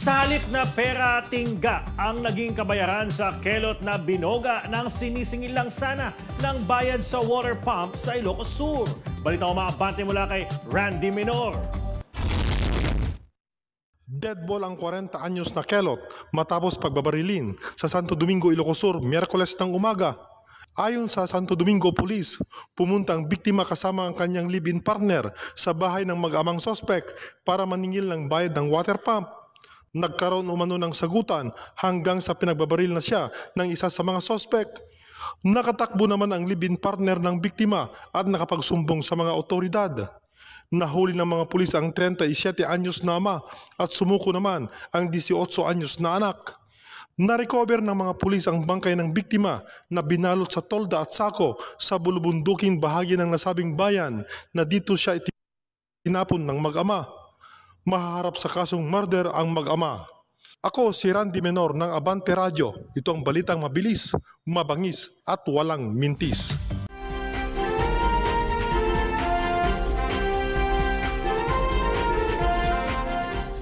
Sa halip na pera tingga ang naging kabayaran sa kelot na binoga ng sinisingil lang sana ng bayad sa water pump sa Ilocos Sur. Balita ko maabante mula kay Randy Minor. Deadball ang 40 anyos na kelot matapos pagbabarilin sa Santo Domingo, Ilocos Sur, Miyerkules ng umaga. Ayon sa Santo Domingo Police, pumunta ang biktima kasama ang kanyang live-in partner sa bahay ng mag-amang sospek para maningil ng bayad ng water pump. Nagkaroon umano ng sagutan hanggang sa pinagbabaril na siya ng isa sa mga sospek. Nakatakbo naman ang live-in partner ng biktima at nakapagsumbong sa mga otoridad. Nahuli ng mga pulis ang 37 anyos na ama at sumuko naman ang 18 anyos na anak. Narecover ng mga pulis ang bangkay ng biktima na binalot sa tolda at sako sa bulubunduking bahagi ng nasabing bayan na dito siya itinapon ng mag-ama. Mahaharap sa kasong murder ang mag-ama. Ako si Randy Minor ng Abante Radio. Ito ang balitang mabilis, mabangis at walang mintis.